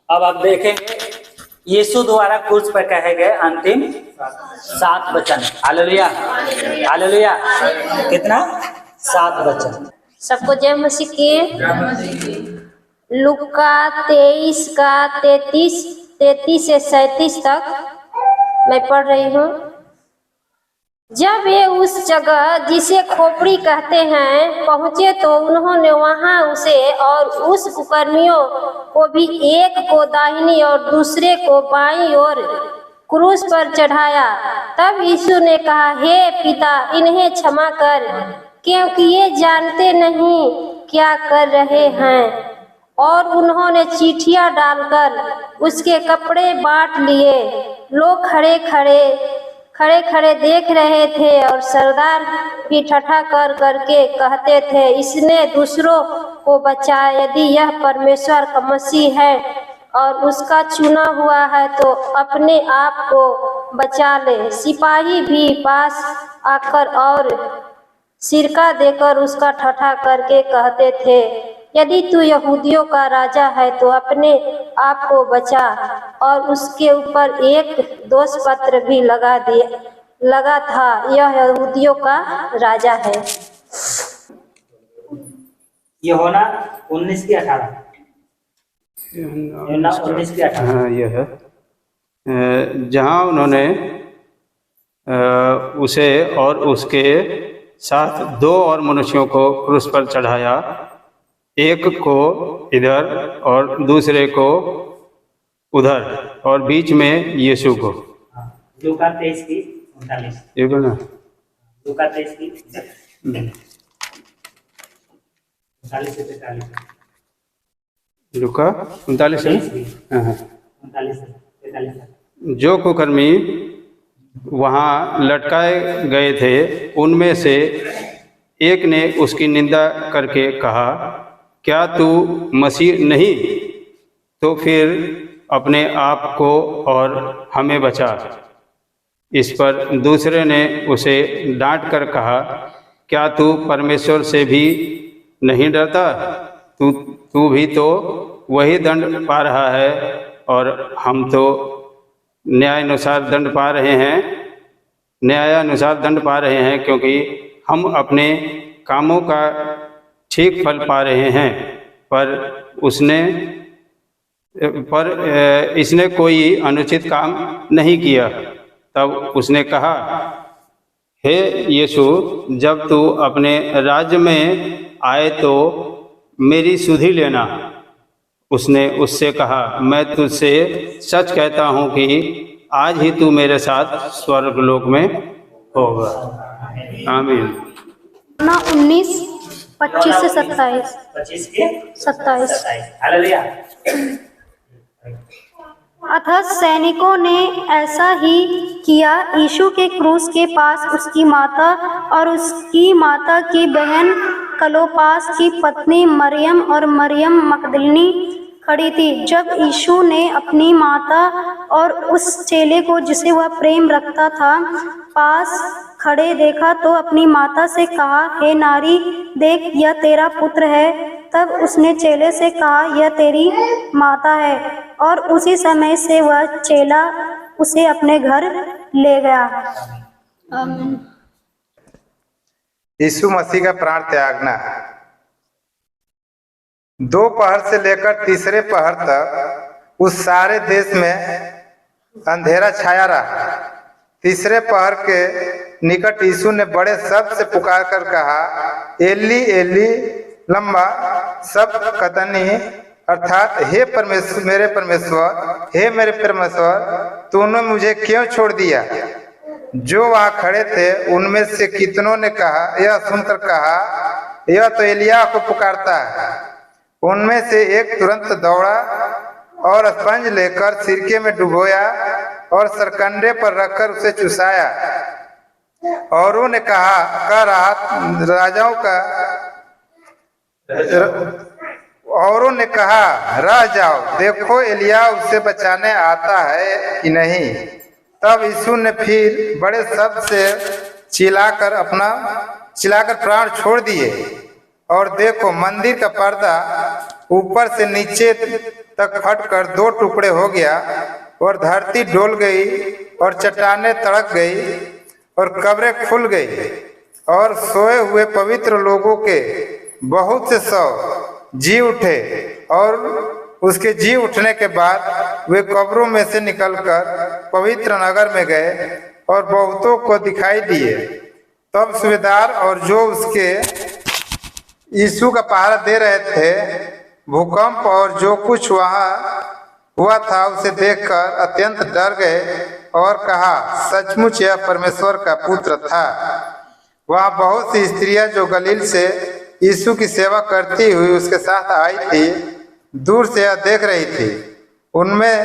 अब आप देखेंगे यीशु द्वारा क्रूस पर कहे गए अंतिम 7 वचन। Hallelujah, hallelujah. कितना? 7 वचन। सबको जय मसीह की। लूका 23 का 33 से 37 तक मैं पढ़ रही हूँ। जब वे उस जगह जिसे खोपड़ी कहते हैं पहुँचे तो उन्होंने वहाँ उसे और उस कुकर्मियों को भी, एक को दाहिनी और दूसरे को बाईं ओर क्रूस पर चढ़ाया। तब यीशु ने कहा, हे पिता, इन्हें क्षमा कर, क्योंकि ये जानते नहीं क्या कर रहे हैं। और उन्होंने चिट्ठियाँ डालकर उसके कपड़े बांट लिए। लोग खड़े खड़े देख रहे थे और सरदार भी ठट्ठा कर करके कहते थे, इसने दूसरों को बचाया। यदि यह परमेश्वर का मसीह है और उसका चुना हुआ है तो अपने आप को बचा ले। सिपाही भी पास आकर और सिरका देकर उसका ठट्ठा करके कहते थे, यदि तू यहूदियों का राजा है तो अपने आप को बचा। और उसके ऊपर एक दोष पत्र भी लगा था, यह यहूदियों का राजा है। यूहन्ना 19:18। यूहन्ना 19:18। हाँ, यह है जहाँ उन्होंने उसे और उसके साथ 2 और मनुष्यों को क्रूस पर चढ़ाया, एक को इधर और दूसरे को उधर, और बीच में यीशु को। लूका 23:39। ये बोला लूका 23:39 से 43। लूका 39 है। हाँ। 39 से 43। जो कुकर्मी वहाँ लटकाए गए थे उनमें से एक ने उसकी निंदा करके कहा, क्या तू मसीह नहीं? तो फिर अपने आप को और हमें बचा। इस पर दूसरे ने उसे डांट कर कहा, क्या तू परमेश्वर से भी नहीं डरता? तू भी तो वही दंड पा रहा है और हम तो न्यायानुसार दंड पा रहे हैं, क्योंकि हम अपने कामों का ठीक फल पा रहे हैं। पर इसने कोई अनुचित काम नहीं किया। तब उसने कहा, हे यीशु, जब तू अपने राज्य में आए तो मेरी सुधि लेना। उसने उससे कहा, मैं तुझसे सच कहता हूँ कि आज ही तू मेरे साथ स्वर्गलोक में होगा। आमीन। 19:25 से 27। 25 के 27। हालेलुया। अतः सैनिकों ने ऐसा ही किया। यीशु के क्रूस के पास उसकी माता और उसकी माता की बहन क्लोपास की पत्नी मरियम और मरियम मगदलिनी खड़ी थी। जब यीशु ने अपनी माता और उस चेले को जिसे वह प्रेम रखता था पास खड़े देखा तो अपनी माता से कहा, हे नारी, देख, यह तेरा पुत्र है। तब उसने चेले से कहा, यह तेरी माता है। और उसी समय से वह चेला उसे अपने घर ले गया। आमीन। यीशु मसीह का प्राण त्यागना। दोपहर से लेकर तीसरे पहर तक उस सारे देश में अंधेरा छाया रहा। तीसरे पहर के निकट यीशु ने बड़े शब्द से पुकार कर कहा, एली एली लम्मा सबक्तनी, अर्थात हे परमेश्वर, मेरे परमेश्वर, हे मेरे परमेश्वर, तूने मुझे क्यों छोड़ दिया? जो वहाँ खड़े थे उनमें से कितनों ने कहा, यह सुनकर कहा, यह तो एलिया को पुकारता है। उनमें से एक तुरंत दौड़ा और स्पंज लेकर सिरके में डुबोया और सरकंडे पर रखकर उसे चुसाया। औरों ने कह रहा, औरों ने कहा, रह जाओ, देखो एलिया उसे बचाने आता है कि नहीं। तब यीशु ने फिर बड़े शब्द से चिल्लाकर प्राण छोड़ दिए। और देखो, मंदिर का पर्दा ऊपर से नीचे तक फटकर 2 टुकड़े हो गया और धरती डोल गई और चट्टानें तड़क गई और कब्रें खुल गई और सोए हुए पवित्र लोगों के बहुत से शव जी उठे और उसके जी उठने के बाद वे कब्रों में से निकलकर पवित्र नगर में गए और बहुतों को दिखाई दिए। तब सूबेदार और जो उसके यीशु का पहरा दे रहे थे भूकंप और जो कुछ वहाँ हुआ था उसे देखकर अत्यंत डर गए और कहा, सचमुच यह परमेश्वर का पुत्र था। वहाँ बहुत सी स्त्रियां जो गलील से यीशु की सेवा करती हुई उसके साथ आई थी दूर से यह देख रही थी। उनमें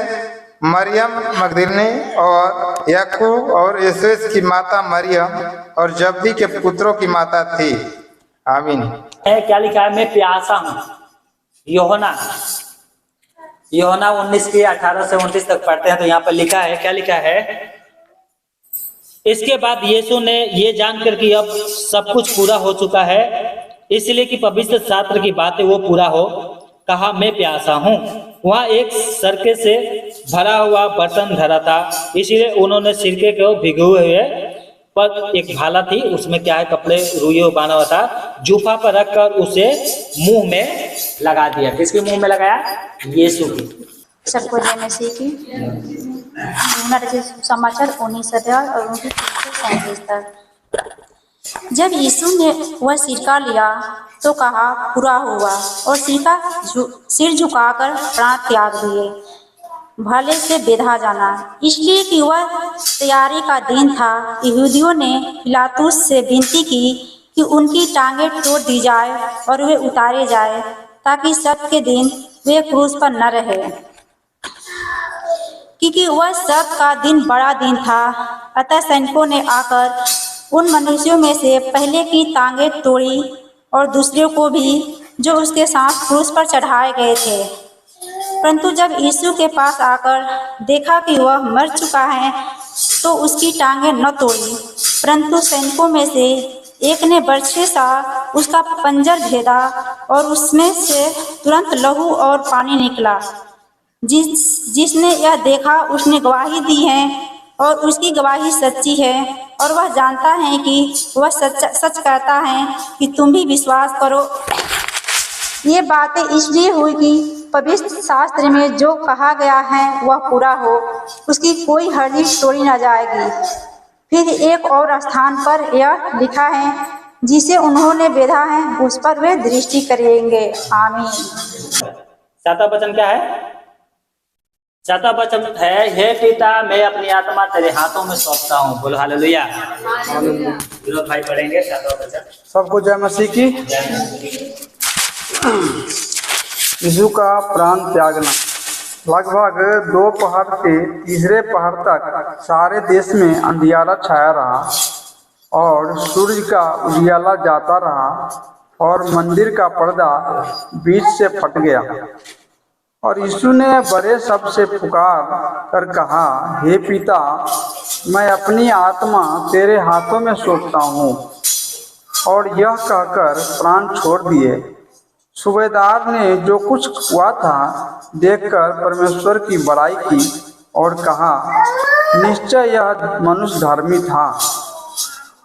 मरियम मगदलिनी और याकूब और यूसुस की माता मरियम और जब्दी के पुत्रों की माता थी। आमीन। क्या लिखा है? मैं प्यासा हूँ। यूहन्ना 19 के 18 से 29 तक पढ़ते हैं तो यहाँ पर लिखा है, क्या लिखा है? इसके बाद यीशु ने ये जानकर कि अब सब कुछ पूरा हो चुका है, इसलिए कि पवित्र शास्त्र की बातें वो पूरा हो, कहा, मैं प्यासा हूँ। वहाँ एक सरके से भरा हुआ बर्तन धरा था, इसलिए उन्होंने सिरके को भिगोए हुए पर एक भाला थी, उसमें क्या है, कपड़े रुइयों बांधा हुआ था, जूफा पर रखकर उसे मुंह में लगा दिया। किसके मुंह में लगाया? यीशु की। सबको जय मसीह की। समाचार 19 अध्याय और उनकी 37 तक। जब यीशु ने वह सिरका लिया तो कहा, पूरा हुआ, और सिर झुकाकर प्राण त्याग दिए। भले से बेधा जाना, इसलिए कि वह तैयारी का दिन था। यहूदियों ने पिलातुस से विनती की कि उनकी टांगें तोड़ दी जाए और वे उतारे जाए, ताकि सब के दिन वे क्रूस पर न रहे, क्योंकि वह सब का दिन बड़ा दिन था। अतः सैनिकों ने आकर उन मनुष्यों में से पहले की टांगें तोड़ी और दूसरे को भी जो उसके साथ क्रूस पर चढ़ाए गए थे। परंतु जब यीशु के पास आकर देखा कि वह मर चुका है तो उसकी टांगें न तोड़ी, परंतु सैनिकों में से एक ने बर्छे सा उसका पंजर भेदा और उसमें से तुरंत लहू और पानी निकला। जिसने यह देखा उसने गवाही दी है और उसकी गवाही सच्ची है, और वह जानता है कि वह सच कहता है कि तुम भी विश्वास करो। ये बातें इसलिए हुई कि पवित्र शास्त्र में जो कहा गया है वह पूरा हो, उसकी कोई हड्डी तोड़ी न जाएगी। फिर एक और स्थान पर यह लिखा है, जिसे उन्होंने बेधा है उस पर वे दृष्टि करेंगे। आमीन। 7वां वचन क्या है? 7वां वचन है, हे पिता, मैं अपनी आत्मा तेरे हाथों में सौंपता हूँ। बोलो हालेलुया। विनोद भाई पढ़ेंगे 7वां वचन। सबको जय मसीह की। यीशु का प्राण त्यागना। लगभग दोपहर से तीसरे पहर तक सारे देश में अंधियारा छाया रहा और सूरज का उजियाला जाता रहा और मंदिर का पर्दा बीच से फट गया। और यीशु ने बड़े शब्द से पुकार कर कहा, हे पिता, मैं अपनी आत्मा तेरे हाथों में सौंपता हूँ। और यह कहकर प्राण छोड़ दिए। सूबेदार ने जो कुछ हुआ था देखकर परमेश्वर की बड़ाई की और कहा, निश्चय यह मनुष्य धर्मी था।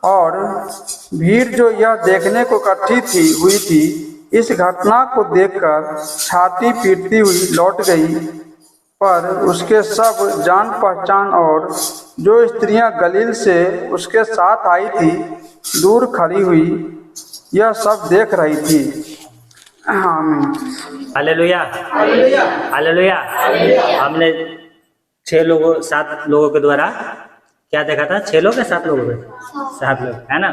और भीड़ जो यह देखने को इकट्ठी हुई थी, इस घटना को देखकर छाती पीटती हुई लौट गई। पर उसके सब जान पहचान और जो स्त्रियां गलील से उसके साथ आई थी दूर खड़ी हुई यह सब देख रही थी। आमीन। Hallelujah, hallelujah. हमने 7 लोगों के द्वारा क्या देखा था? 6 लोग या 7 लोगों के? 7 लोग, है ना?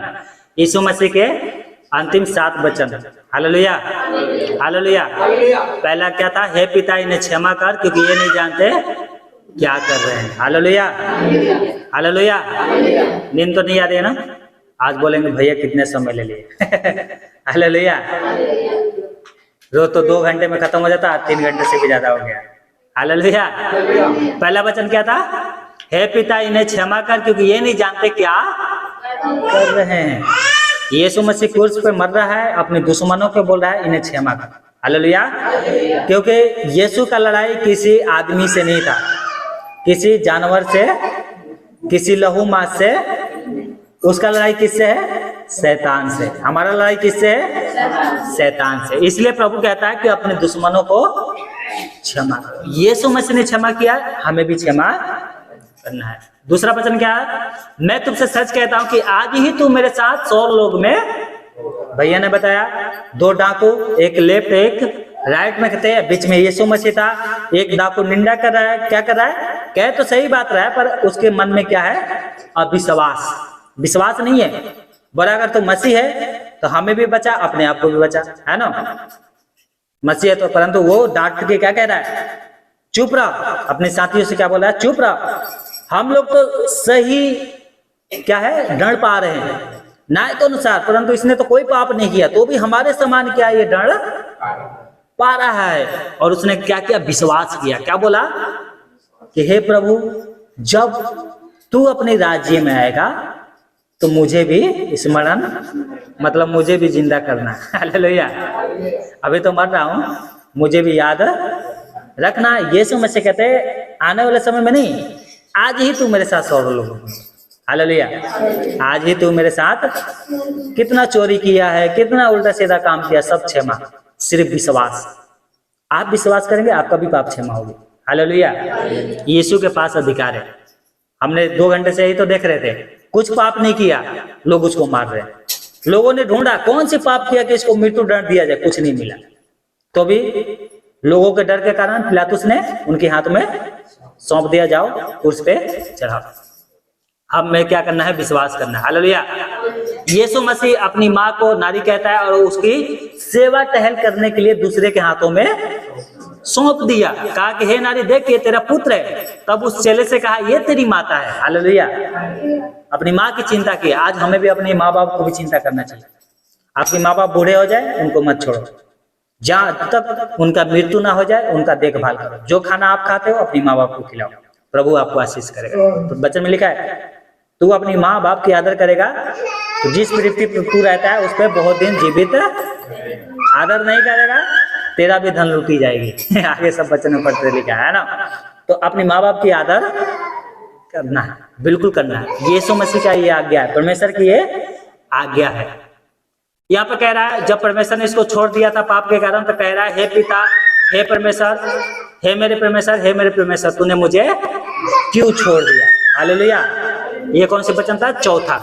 यीशु मसीह के अंतिम 7 वचन। Hallelujah, hallelujah. पहला क्या था? हे पिता, इन्हें क्षमा कर, क्योंकि ये नहीं जानते क्या कर रहे हैं। Hallelujah, hallelujah. नींद तो नहीं आ रही है ना? आज बोलेंगे भैया कितने समय ले लिए। हालेलुया। रोज तो 2 घंटे में खत्म हो जाता, आज 3 घंटे से भी ज्यादा हो गया। हालेलुया। पहला वचन क्या था? हे पिता, इन्हें क्षमा कर, क्योंकि ये नहीं जानते क्या कर रहे हैं। यीशु मसीह क्रूस पे मर रहा है, अपने दुश्मनों को बोल रहा है इन्हें क्षमा कर। हालेलुया। क्योंकि यीशु का लड़ाई किसी आदमी से नहीं था, किसी जानवर से, किसी लहू मांस से। उसका लड़ाई किससे है? शैतान से। हमारा लड़ाई किससे है? शैतान से। इसलिए प्रभु कहता है कि अपने दुश्मनों को क्षमा करो। यीशु मसीह ने क्षमा किया, हमें भी क्षमा करना है। दूसरा वचन क्या है? मैं तुमसे सच कहता हूं कि आज ही तू मेरे साथ 100 लोग में, भैया ने बताया, 2 डाकू, एक लेफ्ट एक राइट में कहते हैं, बीच में यीशु मसीह था। एक डाकू निंदा कर रहा है, क्या कर रहा है? कह तो सही बात रहा है, पर उसके मन में क्या है? अविश्वास, विश्वास नहीं है। बड़ा अगर तो मसीह है तो हमें भी बचा, अपने आप को भी बचा, है ना? मसीह है तो, परंतु वो डांट के क्या कह रहा है? चुप रहो। अपने साथियों से क्या बोल रहा है? चुप रहो। हम लोग तो सही क्या है? दंड पा रहे हैं न्याय के अनुसार, परंतु इसने तो कोई पाप नहीं किया, तो भी हमारे समान क्या ये दंड पा रहा है। और उसने क्या किया? विश्वास किया। क्या बोला? कि हे प्रभु, जब तू अपने राज्य में आएगा तो मुझे भी स्मरण, मतलब मुझे भी जिंदा करना। हालेलुया। अभी तो मर रहा हूं, मुझे भी याद रखना। यीशु मसीह कहते आने वाले समय में नहीं, आज ही तू मेरे साथ 100 लोगों में। हालेलुया। आज ही तू मेरे साथ, कितना चोरी किया है, कितना उल्टा सीधा काम किया, सब क्षमा। सिर्फ विश्वास। आप विश्वास करेंगे, आपका भी पाप क्षमा होगी। हालेलुया। यीशु के पास अधिकार है। हमने 2 घंटे से ही तो देख रहे थे, कुछ पाप नहीं किया, लोग उसको मार रहे हैं। लोगों ने ढूंढा कौन सी पाप किया कि इसको मृत्यु दंड दिया जाए, कुछ नहीं मिला। तो भी लोगों के डर के कारण पिलातुस ने उनके हाथ में सौंप दिया, जाओ क्रूस पे चढ़ाओ। अब मैं क्या करना है? विश्वास करना है। हालेलुया। यीशु मसीह अपनी माँ को नारी कहता है और उसकी सेवा टहल करने के लिए दूसरे के हाथों में सौंप दिया। कहा कि हे नारी, देख ये तेरा पुत्र है। तब उस चेले से कहा ये तेरी माता है। हालेलुया। अपनी माँ की चिंता की। आज हमें भी अपने माँ बाप को भी चिंता करना चाहिए। आपके माँ बाप बूढ़े हो जाए, उनको मत छोड़ो, जहाँ तक उनका मृत्यु ना हो जाए उनका देखभाल करो। जो खाना आप खाते हो अपनी माँ बाप को खिलाओ, प्रभु आपको आशीष करेगा। तो वचन में लिखा है, तू अपनी माँ बाप की आदर करेगा तो जिस पृथ्वी पर तू रहता है उस पर बहुत दिन जीवित। आदर नहीं करेगा, तेरा भी धन लूटी जाएगी। आगे सब वचन में पढ़ते लिखा है ना। तो अपनी माँ बाप की आदर करना है, बिल्कुल करना है। यीशु मसीह का ये आज्ञा है, परमेश्वर की ये आज्ञा है। यहाँ पे कह रहा है, जब परमेश्वर ने इसको छोड़ दिया था पाप के कारण, तो कह रहा है, हे पिता, हे परमेश्वर, हे मेरे परमेश्वर, हे मेरे परमेश्वर, तूने मुझे क्यों छोड़ दिया? हालेलुया। ये कौन सा वचन था? चौथा।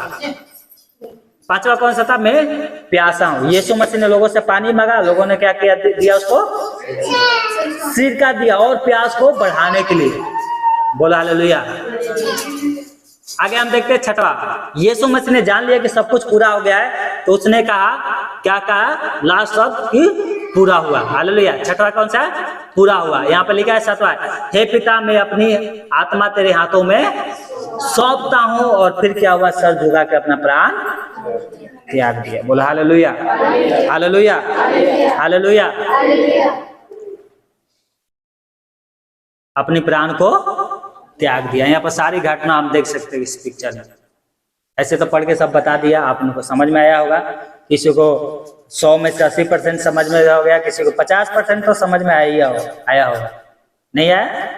5वां कौन सा था? मैं प्यासा हूं। यीशु मसीह ने लोगों से पानी मांगा, लोगों ने क्या किया? दिया उसको सिरका दिया, और प्यास को बढ़ाने के लिए। बोला हालेलुया। आगे हम देखते हैं 6वां। यीशु मसीह ने जान लिया कि सब कुछ पूरा हो गया है, तो उसने कहा, क्या कहा? लास्ट शब्द कि पूरा हुआ। हालेलुया। 6वां कौन सा? पूरा हुआ। यहाँ पर लिखा है 7वां, हे पिता, मैं अपनी आत्मा तेरे हाथों में सौंपता हूं। और फिर क्या हुआ? सर झुका के अपना प्राण त्याग दिया। बोला हालेलुया। हालेलुया। हालेलुया। अपने प्राण को त्याग दिया। यहाँ पर सारी घटना हम देख सकते हैं इस पिक्चर में। ऐसे तो पढ़ के सब बता दिया, आप लोगों को समझ में आया होगा। किसी को 100 में से 80% समझ में हो गया, किसी को 50% तो समझ में आया होगा। नहीं आया?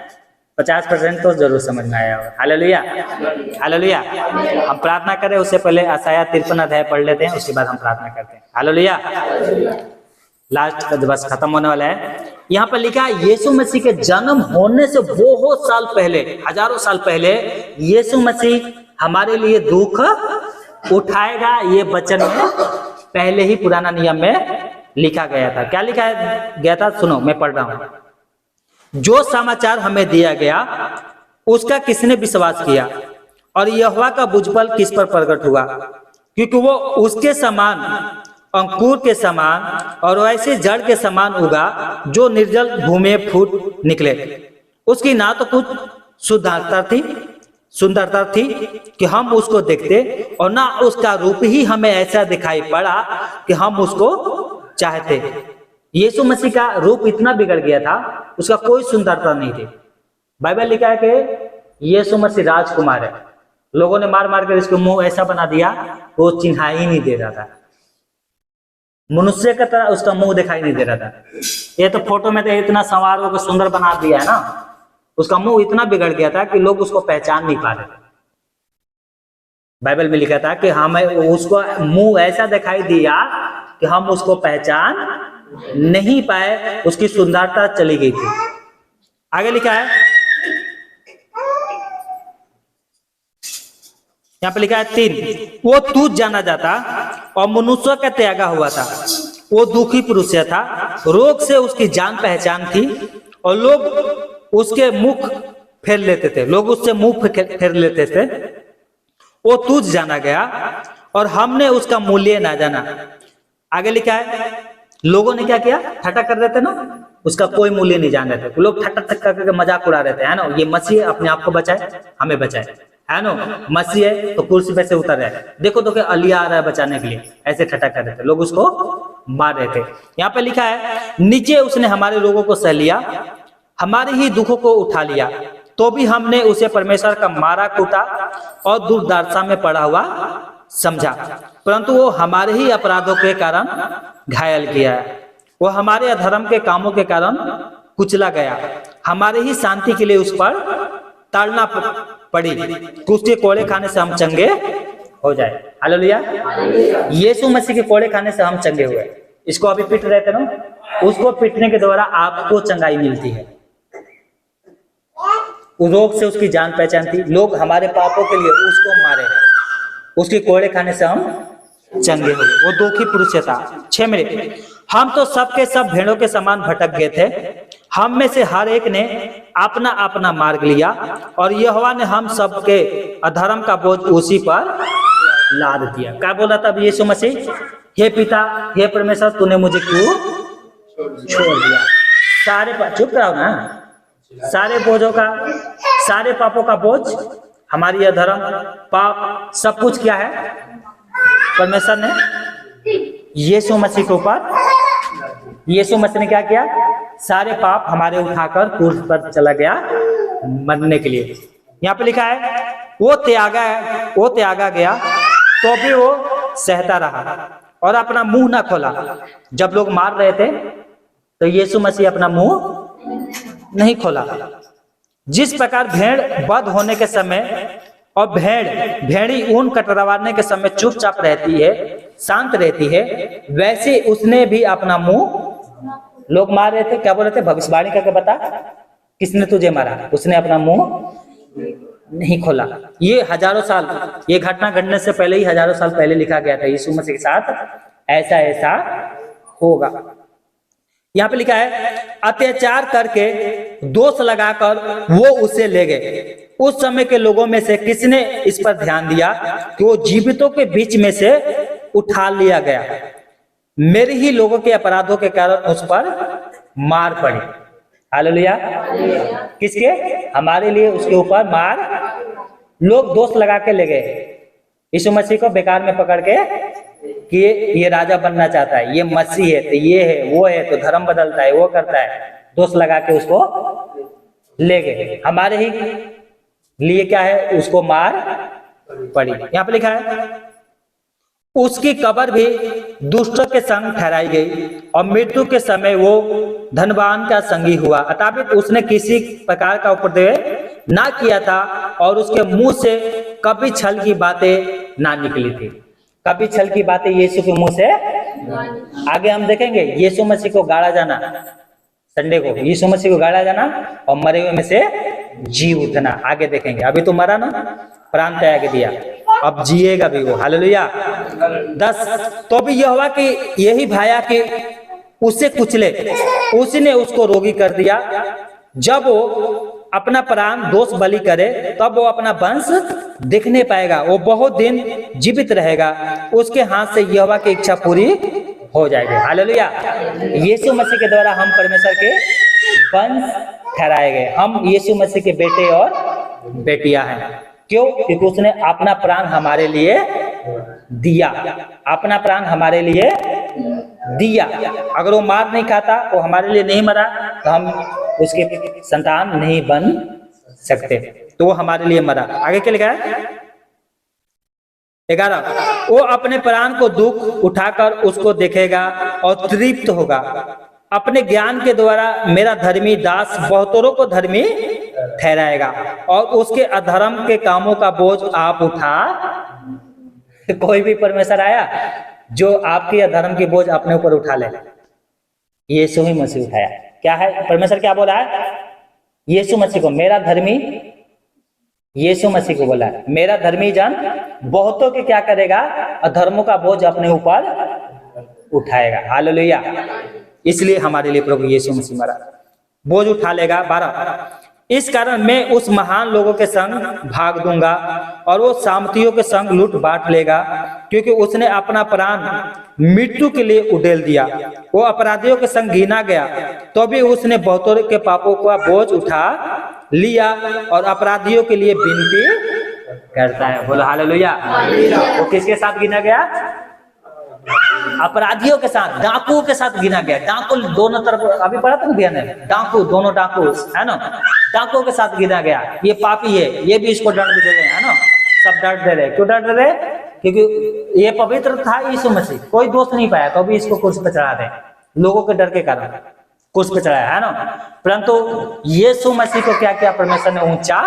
50% तो जरूर समझ में आया होगा। हालेलुया। हालेलुया। हम प्रार्थना करें उससे पहले आशाया 53 अध्याय पढ़ लेते हैं, उसके बाद हम प्रार्थना करते हैं। हालेलुया। लास्ट का बस खत्म होने वाला है। यहाँ पर लिखा है, यीशु मसीह के जन्म होने से बहुत साल पहले, हजारों साल पहले, यीशु मसीह हमारे लिए दुख उठाएगा। ये वचन में पहले ही पुराना नियम में लिखा गया था। क्या लिखा गया था? सुनो, मैं पढ़ रहा हूं। जो समाचार हमें दिया गया उसका किसने विश्वास किया, और यहोवा का भुजबल किस पर प्रकट हुआ? क्योंकि वो उसके समान अंकुर के समान और वैसे जड़ के समान उगा जो निर्जल भूमि में फूट निकले। उसकी ना तो कुछ सुंदरता थी कि हम उसको देखते, और ना उसका रूप ही हमें ऐसा दिखाई पड़ा कि हम उसको चाहते। यीशु मसीह का रूप इतना बिगड़ गया था, उसका कोई सुंदरता नहीं थी। बाइबल लिखा है कि यीशु मसीह राजकुमार है। लोगों ने मार मार कर इसको मुंह ऐसा बना दिया, वो चिन्हाई ही नहीं दे रहा था। मनुष्य का तरह उसका मुंह दिखाई नहीं दे रहा था। ये तो फोटो में तो इतना संवारों को सुंदर बना दिया है ना, उसका मुंह इतना बिगड़ गया था कि लोग उसको पहचान नहीं पा रहे थे। बाइबल में लिखा था कि हमें उसको मुंह ऐसा दिखाई दिया कि हम उसको पहचान नहीं पाए, उसकी सुंदरता चली गई थी। आगे लिखा है, यहाँ पे लिखा है 3, वो तुझ जाना जाता और मनुष्य का त्यागा हुआ था, वो दुखी पुरुष था, रोग से उसकी जान पहचान थी और लोग उसके मुख फेर लेते थे, लोग उससे मुंह फेर लेते थे। वो तुझ जाना गया और हमने उसका मूल्य ना जाना। आगे लिखा है, लोगों ने क्या किया, ठट्ठा कर रहे थे ना, उसका कोई मूल्य नहीं जान रहे थे, लोग ठट्ठा करके मजाक उड़ा रहे थे, है ना, ये मसीह अपने आप को बचाए, हमें बचाए, है ना, मसीह है तो कुर्सी पे से उतर रहा है, देखो तो क्या अलिया आ रहा है बचाने के लिए, ऐसे ठट्ठा कर रहे थे, लोग उसको मार रहे थे। यहाँ पे लिखा है, नीचे उसने हमारे लोगों को सह लिया, हमारे ही दुखों को उठा लिया, तो भी हमने उसे परमेश्वर का मारा कूटा और दुर्दशा में पड़ा हुआ समझा, परंतु वो हमारे ही अपराधों के कारण घायल किया है, वो हमारे अधर्म के कामों के कारण कुचला गया, हमारे ही शांति के लिए उस पर ताड़ना पड़ी, उसके कोड़े खाने से हम चंगे हो जाए। हालेलुया। यीशु मसीह के कोड़े खाने से हम चंगे हुए। इसको अभी पीट रहे थे ना, उसको पीटने के द्वारा आपको चंगाई मिलती है। रोग से उसकी जान पहचान थी, लोग हमारे पापों के लिए उसको मारे, उसके कोड़े खाने से हम चंगे हुए, वो दुखी पुरुष था। 6 मिनट, हम तो सबके सब भेड़ों के समान भटक गए थे, हम में से हर एक ने अपना अपना मार्ग लिया और यहोवा ने हम सबके अधर्म का बोझ उसी पर लाद दिया। क्या बोला था यीशु मसीह, हे पिता, हे परमेश्वर, तूने मुझे क्यों छोड़ दिया। सारे चुप कराओ ना, सारे बोझों का, सारे पापों का बोझ, हमारी अधर्म पाप सब कुछ क्या है, परमेश्वर ने यीशु मसीह के ऊपर, यीशु मसीह ने क्या किया, सारे पाप हमारे उठाकर क्रूस पर चला गया मरने के लिए। यहाँ पे लिखा है, वो त्यागा गया तो भी वो सहता रहा और अपना मुंह ना खोला। जब लोग मार रहे थे तो यीशु मसीह अपना मुंह नहीं खोला। जिस प्रकार भेड़ वध होने के समय और भेड़ी ऊन कटरवाने के समय चुपचाप रहती है, शांत रहती है, वैसे उसने भी अपना मुंह, लोग मार रहे थे, क्या बोल रहे थे, भविष्यवाणी करके बता किसने तुझे मारा, उसने अपना मुंह नहीं खोला। ये हजारों साल, ये घटना घटने से पहले ही हजारों साल पहले लिखा गया था, यीशु मसीह के साथ ऐसा ऐसा होगा। यहाँ पे लिखा है, अत्याचार करके दोष लगाकर वो उसे ले गए। उस समय के लोगों में से किसने इस पर ध्यान दिया कि वो जीवितों के बीच में से उठा लिया गया। मेरे ही लोगों के अपराधों के कारण उस पर मार पड़ी। हालेलुया। किसके, हमारे लिए उसके ऊपर मार, लोग दोष लगा के ले गए यीशु मसीह को, बेकार में पकड़ के कि ये राजा बनना चाहता है, ये मसीह है, तो ये है, वो है, तो धर्म बदलता है, वो करता है, दोष लगा के उसको ले गए। हमारे ही लिए क्या है, उसको मार पड़ी। यहाँ पे लिखा है, उसकी कब्र भी दुष्टों के संग ठहराई गई और मृत्यु के समय वो धनवान का संगी हुआ। अतः उसने किसी प्रकार का उपदेश ना किया था और उसके मुंह से कभी छल की बातें ना निकली थी। कभी छल की बातें यीशु के मुंह से, आगे हम देखेंगे यीशु मसीह को गाड़ा जाना, संडे को यीशु मसीह को गाड़ा जाना और मरे हुए में से जी उठना, आगे देखेंगे। अभी तो मरा ना, प्राण त्याग दिया, अब जिएगा भी वो। हालेलुया। 10, तो भी यहोवा की यही भाया कि उसे कुचले, उसने उसको रोगी कर दिया। जब वो अपना प्राण दोष बलि करे तब वो अपना वंश देखने पाएगा, वो बहुत दिन जीवित रहेगा, उसके हाथ से यहोवा की इच्छा पूरी हो जाएगी। हालेलुया। यीशु मसीह के द्वारा हम परमेश्वर के वंश ठहराए गए, हम यीशु मसीह के बेटे और बेटियां हैं। क्यों? क्योंकि उसने अपना प्राण हमारे लिए दिया, अपना प्राण हमारे लिए दिया। अगर वो मार नहीं खाता, वो हमारे लिए नहीं मरा, तो हम उसके संतान नहीं बन सकते, तो वो हमारे लिए मरा। आगे क्या लिखा है? 11, वो अपने प्राण को दुख उठाकर उसको देखेगा और तृप्त होगा। अपने ज्ञान के द्वारा मेरा धर्मी दास बहुतों को धर्मी ठहराएगा और उसके अधर्म के कामों का बोझ आप उठा। कोई भी परमेश्वर आया जो आपके अधर्म की बोझ अपने ऊपर उठा ले, यीशु ही मसीह उठाया। क्या है परमेश्वर क्या बोला है? यीशु मसीह को मेरा धर्मी, यीशु मसीह को बोला है मेरा धर्मी जन बहुतों के क्या करेगा? अधर्मों का बोझ अपने ऊपर उठाएगा। हालेलुया। इसलिए हमारे लिए प्रभु यीशु मसीह मरा, बोझ उठा लेगा। 12, इस कारण मैं उस महान लोगों के संग भाग दूंगा और वो सामर्थियों के संग लूट बांट लेगा, क्योंकि उसने अपना प्राण मृत्यु के लिए उड़ेल दिया। वो अपराधियों के संग गिना गया तो भी उसने बहुतों के पापों का बोझ उठा लिया और अपराधियों के लिए विनती करता है। बोलो हालेलुया। वो किसके साथ गिना गया? अपराधियों के साथ, डाकुओं के साथ गिना गया। डाकू दोनों तरफ, अभी पढ़ा था ना, डाकू, दोनों डाकू है ना, डाकुओं के साथ गिना गया। ये पापी है, ये भी इसको दंड दे रहे हैं ना, सब दंड दे रहे। क्यों दंड दे रहे? क्योंकि ये पवित्र था यीशु मसीह, कोई दोष नहीं पाया तो भी इसको क्रूस पे चढ़ा दे, लोगों के डर के कारण क्रूस पे चढ़ाया है ना। परंतु यीशु मसीह को क्या किया? परमेश्वर ने ऊंचा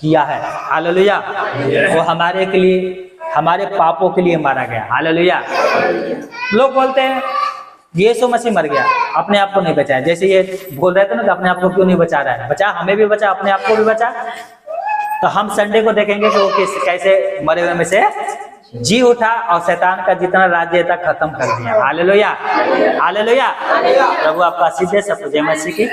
किया है। हालेलुया। वो हमारे के लिए, हमारे पापों के लिए मारा गया। हालेलुया। लोग बोलते हैं यीशु मसीह मर गया, अपने आप को नहीं बचाया। जैसे ये बोल रहे थे ना कि अपने आप को क्यों नहीं बचा रहा है, बचा, हमें भी बचा, अपने आप को भी बचा। तो हम संडे को देखेंगे कि वो कैसे मरे हुए में से जी उठा और शैतान का जितना राज्य था खत्म कर दिया। हालेलुया। हालेलुया। प्रभु आपका आशीष दे। सब जय मसीह की।